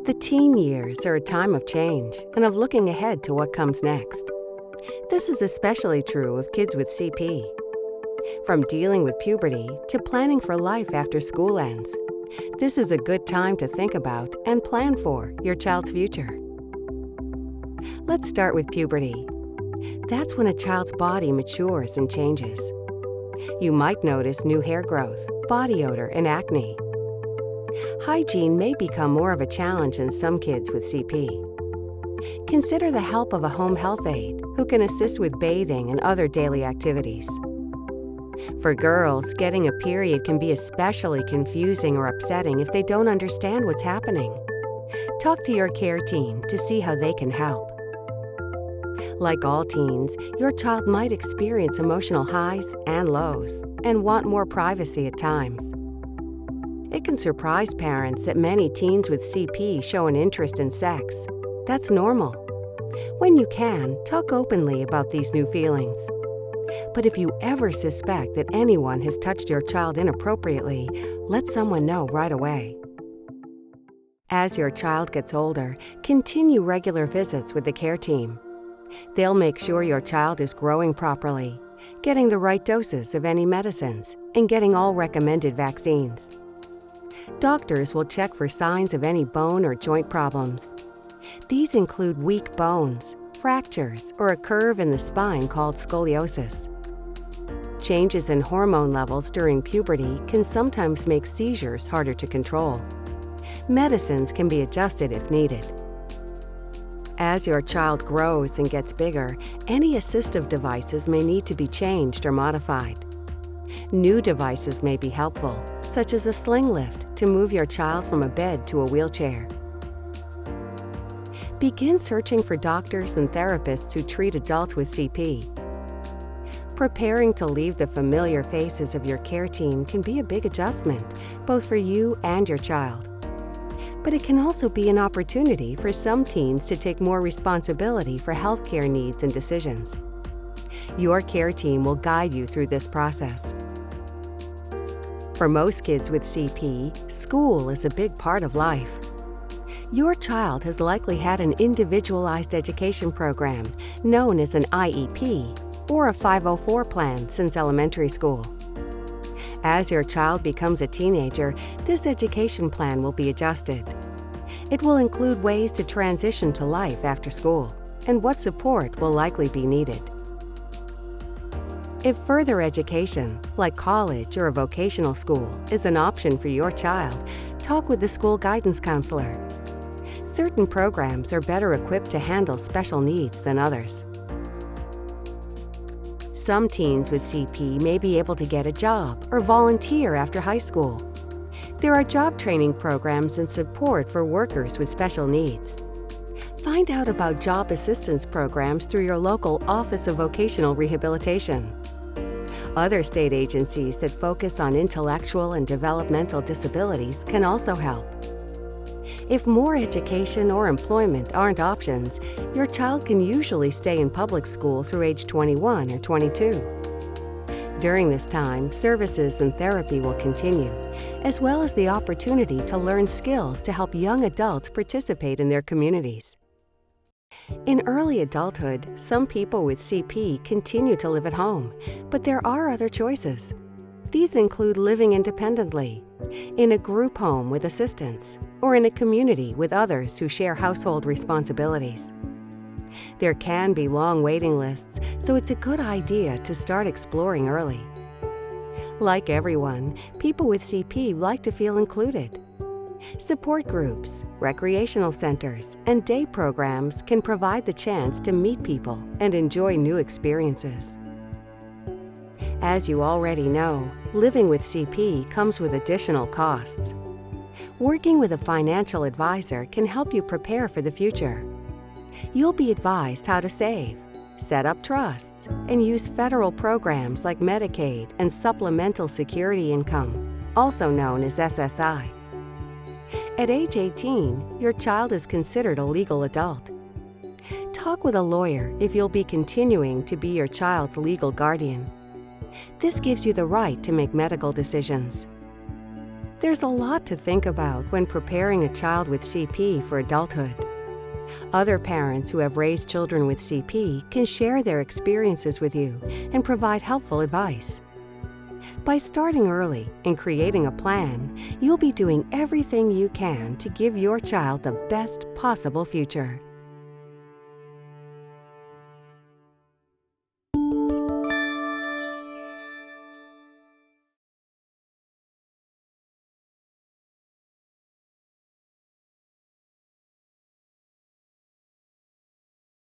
The teen years are a time of change and of looking ahead to what comes next. This is especially true of kids with CP. From dealing with puberty to planning for life after school ends, this is a good time to think about and plan for your child's future. Let's start with puberty. That's when a child's body matures and changes. You might notice new hair growth, body odor, and acne. Hygiene may become more of a challenge in some kids with CP. Consider the help of a home health aide who can assist with bathing and other daily activities. For girls, getting a period can be especially confusing or upsetting if they don't understand what's happening. Talk to your care team to see how they can help. Like all teens, your child might experience emotional highs and lows and want more privacy at times. It can surprise parents that many teens with CP show an interest in sex. That's normal. When you can, talk openly about these new feelings. But if you ever suspect that anyone has touched your child inappropriately, let someone know right away. As your child gets older, continue regular visits with the care team. They'll make sure your child is growing properly, getting the right doses of any medicines, and getting all recommended vaccines. Doctors will check for signs of any bone or joint problems. These include weak bones, fractures, or a curve in the spine called scoliosis. Changes in hormone levels during puberty can sometimes make seizures harder to control. Medicines can be adjusted if needed. As your child grows and gets bigger, any assistive devices may need to be changed or modified. New devices may be helpful, such as a sling lift to move your child from a bed to a wheelchair. Begin searching for doctors and therapists who treat adults with CP. Preparing to leave the familiar faces of your care team can be a big adjustment, both for you and your child. But it can also be an opportunity for some teens to take more responsibility for healthcare needs and decisions. Your care team will guide you through this process. For most kids with CP, school is a big part of life. Your child has likely had an individualized education program known as an IEP or a 504 plan since elementary school. As your child becomes a teenager, this education plan will be adjusted. It will include ways to transition to life after school and what support will likely be needed. If further education, like college or a vocational school, is an option for your child, talk with the school guidance counselor. Certain programs are better equipped to handle special needs than others. Some teens with CP may be able to get a job or volunteer after high school. There are job training programs and support for workers with special needs. Find out about job assistance programs through your local Office of Vocational Rehabilitation. Other state agencies that focus on intellectual and developmental disabilities can also help. If more education or employment aren't options, your child can usually stay in public school through age 21 or 22. During this time, services and therapy will continue, as well as the opportunity to learn skills to help young adults participate in their communities. In early adulthood, some people with CP continue to live at home, but there are other choices. These include living independently, in a group home with assistance, or in a community with others who share household responsibilities. There can be long waiting lists, so it's a good idea to start exploring early. Like everyone, people with CP like to feel included. Support groups, recreational centers, and day programs can provide the chance to meet people and enjoy new experiences. As you already know, living with CP comes with additional costs. Working with a financial advisor can help you prepare for the future. You'll be advised how to save, set up trusts, and use federal programs like Medicaid and Supplemental Security Income, also known as SSI. At age 18, your child is considered a legal adult. Talk with a lawyer if you'll be continuing to be your child's legal guardian. This gives you the right to make medical decisions. There's a lot to think about when preparing a child with CP for adulthood. Other parents who have raised children with CP can share their experiences with you and provide helpful advice. By starting early and creating a plan, you'll be doing everything you can to give your child the best possible future.